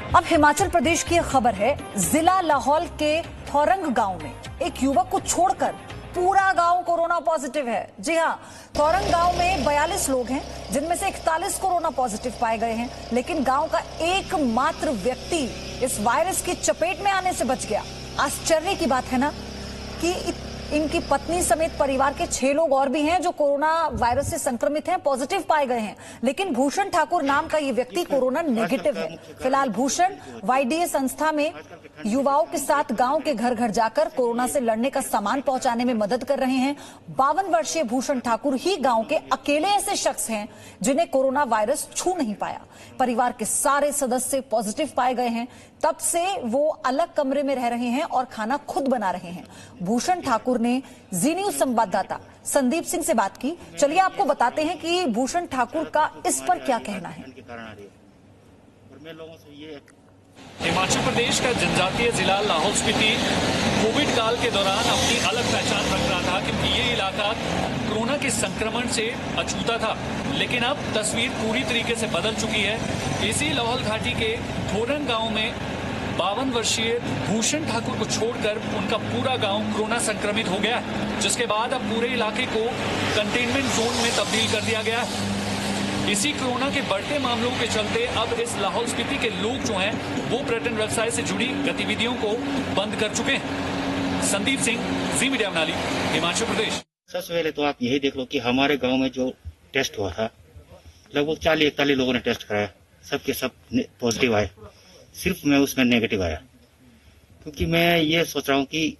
अब हिमाचल प्रदेश की एक खबर है। जिला लाहौल के थोरंग गांव में एक युवक को छोड़कर पूरा गांव कोरोना पॉजिटिव है। जी हां, थोरंग गांव में 42 लोग हैं, जिनमें से 41 कोरोना पॉजिटिव पाए गए हैं, लेकिन गांव का एकमात्र व्यक्ति इस वायरस की चपेट में आने से बच गया। आश्चर्य की बात है ना कि इनकी पत्नी समेत परिवार के 6 लोग और भी हैं जो कोरोना वायरस से संक्रमित हैं, पॉजिटिव पाए गए हैं, लेकिन भूषण ठाकुर नाम का ये व्यक्ति कोरोना नेगेटिव है। फिलहाल भूषण वाईडीए संस्था में युवाओं के साथ गांव के घर घर जाकर कोरोना से लड़ने का सामान पहुंचाने में मदद कर रहे हैं। 52 वर्षीय भूषण ठाकुर ही गांव के अकेले ऐसे शख्स हैं जिन्हें कोरोना वायरस छू नहीं पाया। परिवार के सारे सदस्य पॉजिटिव पाए गए हैं। तब से वो अलग कमरे में रह रहे हैं और खाना खुद बना रहे हैं। भूषण ठाकुर ने जी न्यूज संवाददाता संदीप सिंह से बात की। चलिए आपको बताते हैं कि भूषण ठाकुर का इस पर क्या कहना है। हिमाचल प्रदेश का जनजातीय जिला लाहौल स्पीति कोविड काल के दौरान अपनी अलग पहचान रख रहा था, क्योंकि ये इलाका कोरोना के संक्रमण से अछूता था। लेकिन अब तस्वीर पूरी तरीके से बदल चुकी है। इसी लाहौल घाटी के थोरंग गांव में 52 वर्षीय भूषण ठाकुर को छोड़कर उनका पूरा गांव कोरोना संक्रमित हो गया, जिसके बाद अब पूरे इलाके को कंटेनमेंट जोन में तब्दील कर दिया गया है। इसी कोरोना के बढ़ते मामलों के चलते अब इस लाहौल स्पीति के लोग जो हैं वो पर्यटन व्यवसाय से जुड़ी गतिविधियों को बंद कर चुके हैं। संदीप सिंह, जी मीडिया मनाली, हिमाचल प्रदेश। सबसे पहले तो आप यही देख लो कि हमारे गांव में जो टेस्ट हुआ था, लगभग 40-41 लोगों ने टेस्ट कराया, सबके सब पॉजिटिव आए, सिर्फ मैं उसमें नेगेटिव आया। क्योंकि मैं ये सोच रहा हूँ कि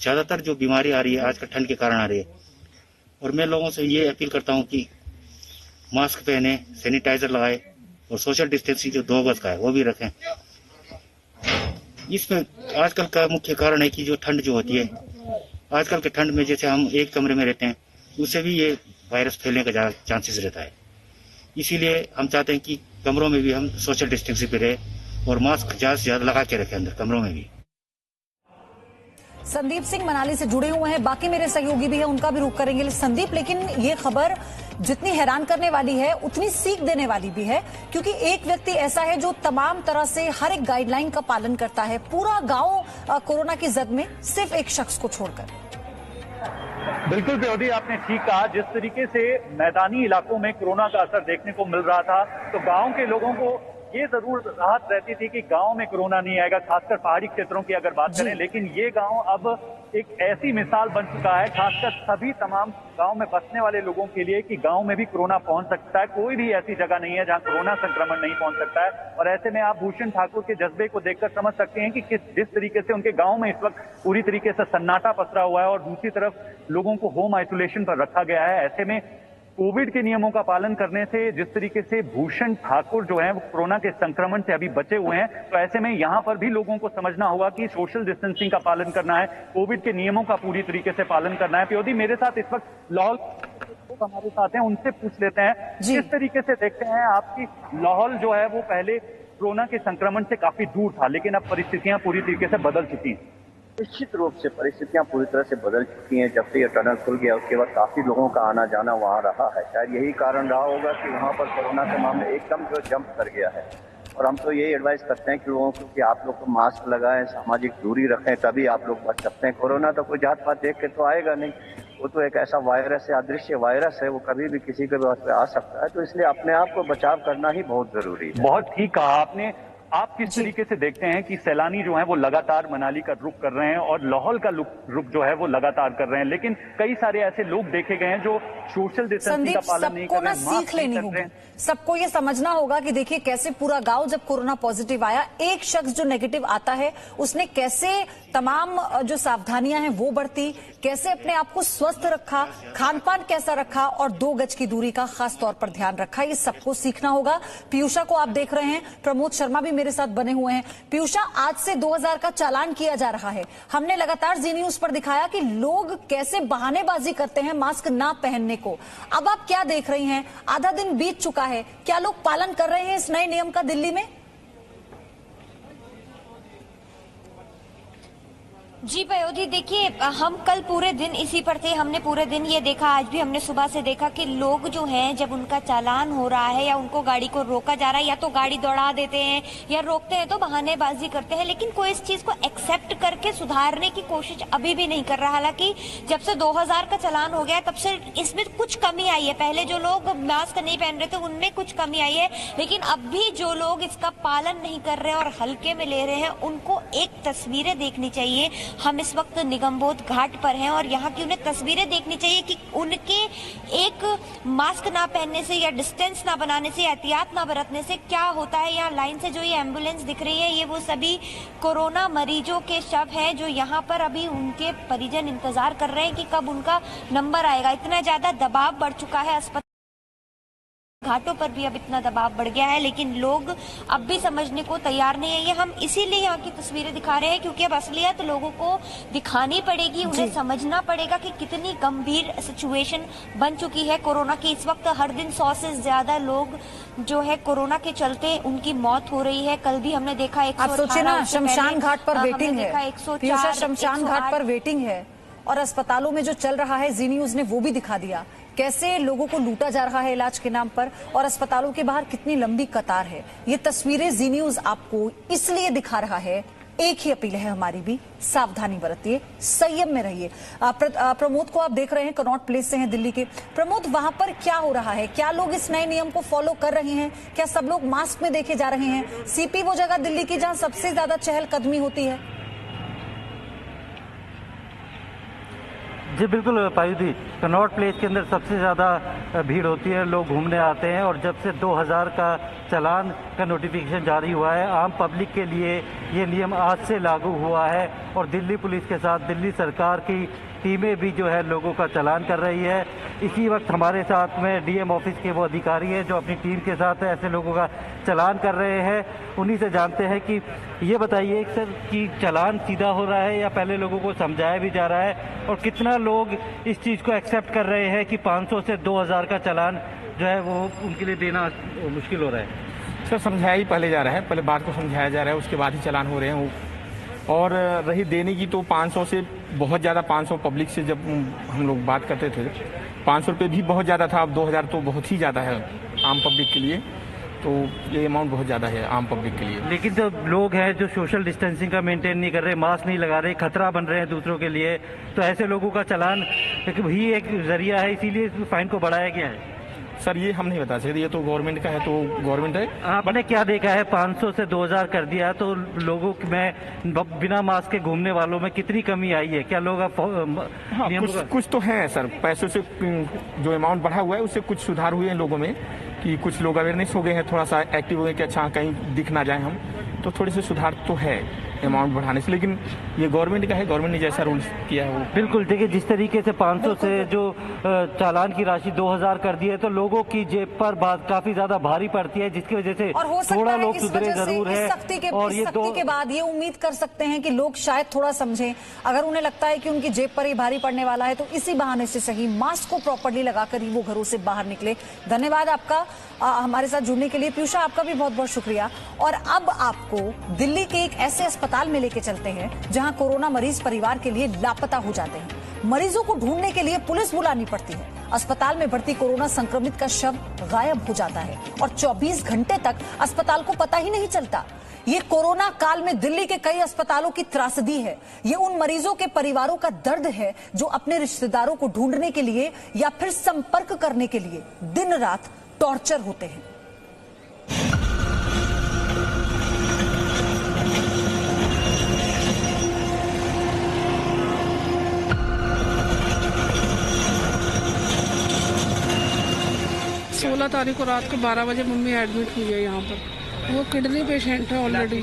ज्यादातर जो बीमारी आ रही है आजकल ठंड के कारण आ रही है, और मैं लोगों से ये अपील करता हूँ कि मास्क पहने, सैनिटाइजर लगाए और सोशल डिस्टेंसिंग जो 2 गज का है वो भी रखें। इसमें आजकल का मुख्य कारण है कि जो ठंड जो होती है, आजकल के ठंड में जैसे हम एक कमरे में रहते हैं, उससे भी ये वायरस फैलने का चांसेस रहता है। इसीलिए हम चाहते हैं कि कमरों में भी हम सोशल डिस्टेंसिंग पे रहे और मास्क ज्यादा से ज्यादा लगा के रखें अंदर कमरों में भी। संदीप सिंह मनाली से जुड़े हुए हैं, बाकी मेरे सहयोगी भी हैं, उनका भी रुख करेंगे संदीप। लेकिन ये खबर जितनी हैरान करने वाली है उतनी सीख देने वाली भी है, क्योंकि एक व्यक्ति ऐसा है जो तमाम तरह से हर एक गाइडलाइन का पालन करता है। पूरा गांव कोरोना की जद में, सिर्फ एक शख्स को छोड़कर। बिल्कुल प्योदी, आपने ठीक कहा। जिस तरीके से मैदानी इलाकों में कोरोना का असर देखने को मिल रहा था, तो गांव के लोगों को ये जरूर राहत रहती थी कि गांव में कोरोना नहीं आएगा, खासकर पहाड़ी क्षेत्रों की अगर बात करें। लेकिन ये गांव अब एक ऐसी मिसाल बन चुका है, खासकर सभी तमाम गांव में बसने वाले लोगों के लिए, कि गांव में भी कोरोना पहुंच सकता है। कोई भी ऐसी जगह नहीं है जहां कोरोना संक्रमण नहीं पहुंच सकता है। और ऐसे में आप भूषण ठाकुर के जज्बे को देखकर समझ सकते हैं कि जिस तरीके से उनके गांव में इस वक्त पूरी तरीके से सन्नाटा पसरा हुआ है और दूसरी तरफ लोगों को होम आइसोलेशन पर रखा गया है। ऐसे में कोविड के नियमों का पालन करने से जिस तरीके से भूषण ठाकुर जो है वो कोरोना के संक्रमण से अभी बचे हुए हैं, तो ऐसे में यहां पर भी लोगों को समझना होगा कि सोशल डिस्टेंसिंग का पालन करना है, कोविड के नियमों का पूरी तरीके से पालन करना है। प्योदी, मेरे साथ इस वक्त लाहौल हमारे साथ हैं, उनसे पूछ लेते हैं किस तरीके से देखते हैं आपकी लाहौल जो है वो पहले कोरोना के संक्रमण से काफी दूर था, लेकिन अब परिस्थितियां पूरी तरीके से बदल चुकी हैं। निश्चित रूप से परिस्थितियां पूरी तरह से बदल चुकी हैं। जब से ये टनल खुल गया उसके बाद काफी लोगों का आना जाना वहां रहा है। शायद यही कारण रहा होगा कि वहां पर कोरोना के मामले एकदम जो जंप कर गया है। और हम तो यही एडवाइस करते हैं कि लोगों को कि आप लोग को मास्क लगाएं, सामाजिक दूरी रखें, तभी आप लोग बच सकते हैं। कोरोना तो कोई जात पात देख के तो आएगा नहीं, वो तो एक ऐसा वायरस है, अदृश्य वायरस है, वो कभी भी किसी के पास आ सकता है। तो इसलिए अपने आप को बचाव करना ही बहुत जरूरी है। बहुत ठीक कहा आपने। आप किस तरीके से देखते हैं कि सैलानी जो है वो लगातार मनाली का रुख कर रहे हैं और लाहौल का रुख जो है वो लगातार कर रहे हैं, लेकिन कई सारे ऐसे लोग देखे गए हैं जो सोशल डिस्टेंसिंग का पालन नहीं कर रहे हैं, सीख लेनी होगी, सबको ये समझना होगा कि देखिए कैसे पूरा गांव जब कोरोना पॉजिटिव आया, एक शख्स जो नेगेटिव आता है उसने कैसे तमाम जो सावधानियां हैं वो बरती, कैसे अपने आप को स्वस्थ रखा, खान पान कैसा रखा और 2 गज की दूरी का खास तौर पर ध्यान रखा। ये सबको सीखना होगा। पीयूषा को आप देख रहे हैं, प्रमोद शर्मा भी मेरे साथ बने हुए हैं। पीयूषा, आज से 2000 का चालान किया जा रहा है। हमने लगातार जी न्यूज पर दिखाया कि लोग कैसे बहानेबाजी करते हैं मास्क ना पहनने को। अब आप क्या देख रही हैं? आधा दिन बीत चुका है, क्या लोग पालन कर रहे हैं इस नए नियम का दिल्ली में? जी पयोधी, देखिए हम कल पूरे दिन इसी पर थे। हमने पूरे दिन ये देखा, आज भी हमने सुबह से देखा कि लोग जो हैं जब उनका चालान हो रहा है या उनको गाड़ी को रोका जा रहा है या तो गाड़ी दौड़ा देते हैं या रोकते हैं तो बहानेबाजी करते हैं, लेकिन कोई इस चीज को एक्सेप्ट करके सुधारने की कोशिश अभी भी नहीं कर रहा। हालांकि जब से 2000 का चालान हो गया तब से इसमें कुछ कमी आई है। पहले जो लोग मास्क नहीं पहन रहे थे उनमें कुछ कमी आई है, लेकिन अब भी जो लोग इसका पालन नहीं कर रहे हैं और हल्के में ले रहे हैं उनको एक तस्वीरें देखनी चाहिए। हम इस वक्त निगमबोध घाट पर हैं और यहाँ की उन्हें तस्वीरें देखनी चाहिए कि उनके एक मास्क ना पहनने से या डिस्टेंस ना बनाने से, एहतियात ना बरतने से क्या होता है। यहाँ लाइन से जो ये एम्बुलेंस दिख रही है ये वो सभी कोरोना मरीजों के शव हैं जो यहाँ पर अभी उनके परिजन इंतजार कर रहे हैं कि कब उनका नंबर आएगा। इतना ज्यादा दबाव बढ़ चुका है, अस्पताल घाटों पर भी अब इतना दबाव बढ़ गया है, लेकिन लोग अब भी समझने को तैयार नहीं है। ये हम इसीलिए यहाँ की तस्वीरें दिखा रहे हैं क्योंकि अब असलियत लोगों को दिखानी पड़ेगी, उन्हें समझना पड़ेगा कि कितनी गंभीर सिचुएशन बन चुकी है कोरोना की। इस वक्त हर दिन 100 से ज्यादा लोग जो है कोरोना के चलते उनकी मौत हो रही है। कल भी हमने देखा 118, आप सोचिए ना, शमशान घाट पर वेटिंग है, 104, शमशान घाट पर वेटिंग है और अस्पतालों में जो चल रहा है, जी न्यूज ने वो भी दिखा दिया कैसे लोगों को लूटा जा रहा है इलाज के नाम पर और अस्पतालों के बाहर कितनी लंबी कतार है। ये तस्वीरें जी न्यूज आपको इसलिए दिखा रहा है, एक ही अपील है हमारी भी, सावधानी बरतिए, संयम में रहिए। प्रमोद को आप देख रहे हैं, कनॉट प्लेस से हैं दिल्ली के। प्रमोद, वहां पर क्या हो रहा है? क्या लोग इस नए नियम को फॉलो कर रहे हैं? क्या सब लोग मास्क में देखे जा रहे हैं? सीपी वो जगह दिल्ली की जहां सबसे ज्यादा चहलकदमी होती है। जी बिल्कुल पायुदी, कनॉट प्लेस के अंदर सबसे ज़्यादा भीड़ होती है, लोग घूमने आते हैं और जब से 2000 का चालान का नोटिफिकेशन जारी हुआ है, आम पब्लिक के लिए ये नियम आज से लागू हुआ है और दिल्ली पुलिस के साथ दिल्ली सरकार की टीमें भी जो है लोगों का चालान कर रही है। इसी वक्त हमारे साथ में डीएम ऑफिस के वो अधिकारी हैं जो अपनी टीम के साथ ऐसे लोगों का चालान कर रहे हैं। उन्हीं से जानते हैं कि ये बताइए सर कि चालान सीधा हो रहा है या पहले लोगों को समझाया भी जा रहा है और कितना लोग इस चीज़ को एक्सेप्ट कर रहे हैं कि 500 से 2000 का चालान जो है वो उनके लिए देना मुश्किल हो रहा है? सर समझाया ही पहले जा रहा है, पहले बात को समझाया जा रहा है, उसके बाद ही चालान हो रहे हैं। और रही देने की तो 500 से बहुत ज़्यादा, 500 पब्लिक से जब हम लोग बात करते थे 500 रुपये भी बहुत ज़्यादा था, अब 2000 तो बहुत ही ज़्यादा है आम पब्लिक के लिए, तो ये अमाउंट बहुत ज़्यादा है आम पब्लिक के लिए। लेकिन जो लोग हैं जो सोशल डिस्टेंसिंग का मेंटेन नहीं कर रहे, मास्क नहीं लगा रहे, खतरा बन रहे हैं दूसरों के लिए, तो ऐसे लोगों का चालान ही एक जरिया है, इसीलिए फाइन को बढ़ाया गया है। सर ये हम नहीं बता सकते, ये तो गवर्नमेंट का है, तो गवर्नमेंट है। आपने क्या देखा है, 500 से 2000 कर दिया तो लोगों में बिना मास्क के घूमने वालों में कितनी कमी आई है? क्या लोग कुछ तो है सर, पैसों से जो अमाउंट बढ़ा हुआ है उससे कुछ सुधार हुए हैं लोगों में कि कुछ लोग अवेयरनेस हो गए हैं, थोड़ा सा एक्टिव हो गए कि अच्छा कहीं दिख ना जाए हम, तो थोड़े से सुधार तो है अमाउंट बढ़ाने से, लेकिन ये गवर्नमेंट का है, गवर्नमेंट ने जैसा रूल किया है वो। बिल्कुल, देखिए जिस तरीके से 500 से जो चालान की राशि 2000 कर दी है तो लोगों की जेब पर बात काफी ज्यादा भारी पड़ती है, जिसकी वजह से थोड़ा लोग सुधरे जरूर है। और ये सख्ती के बाद ये उम्मीद कर सकते हैं कि लोग शायद थोड़ा समझें। अगर उन्हें लगता है कि उनकी जेब पर ही भारी पड़ने वाला है तो इसी बहाने से सही मास्क को प्रॉपर्ली लगाकर ही वो घरों से बाहर निकले। धन्यवाद आपका हमारे साथ जुड़ने के लिए। पीयूषा, आपका भी बहुत बहुत शुक्रिया। और अब आपको दिल्ली के एक ऐसे अस्पताल में लेके चलते हैं जहां कोरोना मरीज परिवार के लिए लापता हो जाते हैं। मरीजों को ढूंढने के लिए पुलिस बुलानी पड़ती है। अस्पताल में भर्ती कोरोना संक्रमित का शव गायब हो जाता है और 24 घंटे तक अस्पताल को पता ही नहीं चलता। ये कोरोना काल में दिल्ली के कई अस्पतालों की त्रासदी है। ये उन मरीजों के परिवारों का दर्द है जो अपने रिश्तेदारों को ढूंढने के लिए या फिर संपर्क करने के लिए दिन रात टॉर्चर होते हैं। सोलह तारीख को रात को 12 बजे मम्मी एडमिट हुई है यहाँ पर, वो किडनी पेशेंट है ऑलरेडी।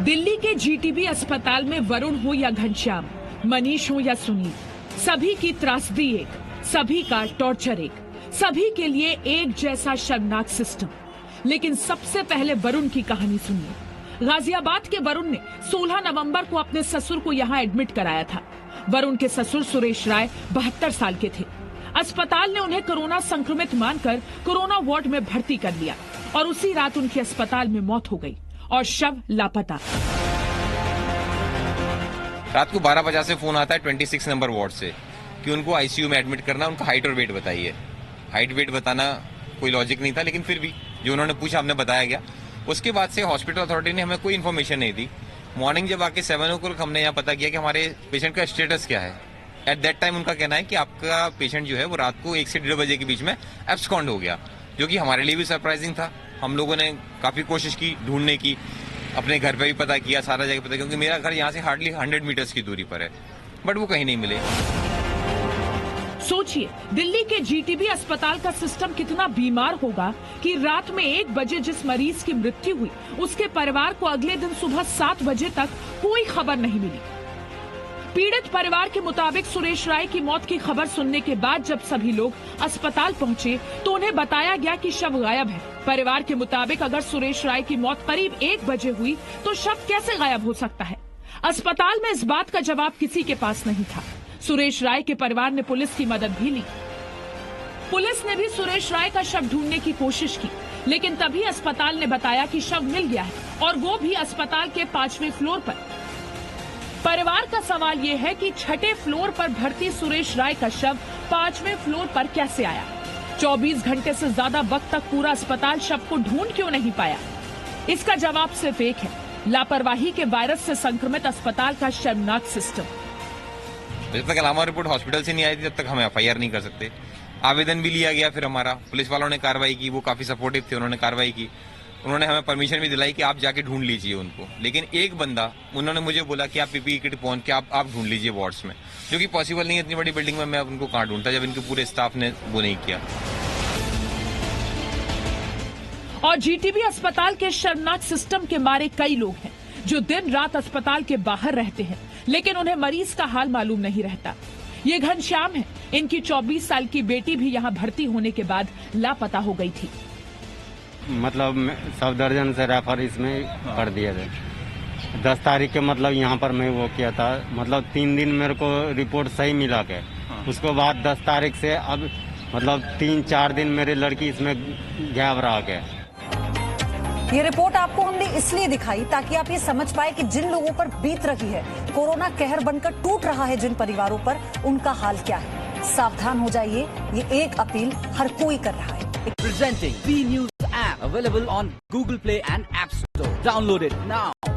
दिल्ली के जीटीबी अस्पताल में वरुण हो या घनश्याम, मनीष हो या सुनील, सभी की त्रासदी एक, सभी का टॉर्चर एक, सभी के लिए एक जैसा शर्मनाक सिस्टम। लेकिन सबसे पहले वरुण की कहानी सुनिए। गाजियाबाद के वरुण ने 16 नवंबर को अपने ससुर को यहाँ एडमिट कराया था। वरुण के ससुर सुरेश राय 72 साल के थे। अस्पताल ने उन्हें कोरोना संक्रमित मानकर कोरोना वार्ड में भर्ती कर लिया और उसी रात उनकी अस्पताल में मौत हो गई और शव लापता। रात को 12 से फोन आता है 26 नंबर वार्ड से कि उनको आईसीयू में एडमिट करना, उनका हाइट और वेट बताइए। हाइट वेट बताना कोई लॉजिक नहीं था, लेकिन फिर भी जो उन्होंने पूछा हमने बताया गया। उसके बाद से हॉस्पिटल अथॉरिटी ने हमें कोई इन्फॉर्मेशन नहीं दी। मॉर्निंग जब आके 7 o'clock हमने यहाँ पता किया कि हमारे पेशेंट का स्टेटस क्या है। एट दैट टाइम उनका कहना है कि आपका पेशेंट जो है वो रात को 1 से 1:30 बजे के बीच में एब्सकॉन्ड हो गया, जो कि हमारे लिए भी सरप्राइजिंग था। हम लोगों ने काफी कोशिश की ढूंढने की, अपने घर पे भी पता किया, सारा जगह पता, क्योंकि मेरा घर यहाँ से हार्डली 100 मीटर्स की दूरी पर है, बट वो कहीं नहीं मिले। सोचिए, दिल्ली के जीटीबी अस्पताल का सिस्टम कितना बीमार होगा कि रात में 1 बजे जिस मरीज की मृत्यु हुई, उसके परिवार को अगले दिन सुबह 7 बजे तक कोई खबर नहीं मिली। पीड़ित परिवार के मुताबिक सुरेश राय की मौत की खबर सुनने के बाद जब सभी लोग अस्पताल पहुंचे तो उन्हें बताया गया कि शव गायब है। परिवार के मुताबिक अगर सुरेश राय की मौत करीब 1 बजे हुई तो शव कैसे गायब हो सकता है? अस्पताल में इस बात का जवाब किसी के पास नहीं था। सुरेश राय के परिवार ने पुलिस की मदद भी ली। पुलिस ने भी सुरेश राय का शव ढूंढने की कोशिश की, लेकिन तभी अस्पताल ने बताया कि शव मिल गया है, और वो भी अस्पताल के 5वें फ्लोर पर। परिवार का सवाल ये है कि 6ठे फ्लोर पर भर्ती सुरेश राय का शव 5वें फ्लोर पर कैसे आया? 24 घंटे से ज्यादा वक्त तक पूरा अस्पताल शव को ढूंढ क्यों नहीं पाया? इसका जवाब सिर्फ एक है, लापरवाही के वायरस से संक्रमित अस्पताल का शर्मनाक सिस्टम। जब तक अलामा रिपोर्ट हॉस्पिटल से नहीं आई थी तब तक हम एफआईआर नहीं कर सकते। आवेदन भी लिया गया, फिर हमारा पुलिस वालों ने कार्रवाई की, वो काफी सपोर्टिव थे, उन्होंने कार्रवाई की। उन्होंने हमें परमिशन भी दिलाई कि आप जाके ढूंढ लीजिए उनको, लेकिन एक बंदा उन्होंने मुझे बोला कि आप पीपीई किट पहुंच के आप ढूंढ लीजिए वार्ड्स में, जो कि पॉसिबल नहीं है। इतनी बड़ी बिल्डिंग में मैं उनको कहाँ ढूंढता जब इनके पूरे स्टाफ ने वो नहीं किया। और जीटीबी अस्पताल के शर्मनाक सिस्टम के मारे कई लोग हैं जो दिन रात अस्पताल के बाहर रहते हैं, लेकिन उन्हें मरीज का हाल मालूम नहीं रहता। ये घनश्याम है, इनकी 24 साल की बेटी भी यहाँ भर्ती होने के बाद लापता हो गई थी। मतलब 100 दर्जन से रेफर इसमें कर दिए थे। 10 तारीख के मतलब यहाँ पर मैं वो किया था, मतलब 3 दिन मेरे को रिपोर्ट सही मिला के, उसके बाद 10 तारीख से अब मतलब 3-4 दिन मेरी लड़की इसमें गायब रहा के। ये रिपोर्ट आपको हमने इसलिए दिखाई ताकि आप ये समझ पाए कि जिन लोगों पर बीत रही है, कोरोना कहर बनकर टूट रहा है जिन परिवारों पर, उनका हाल क्या है। सावधान हो जाइए, ये एक अपील हर कोई कर रहा है। Presenting B News app available on Google Play and App Store. Download it now.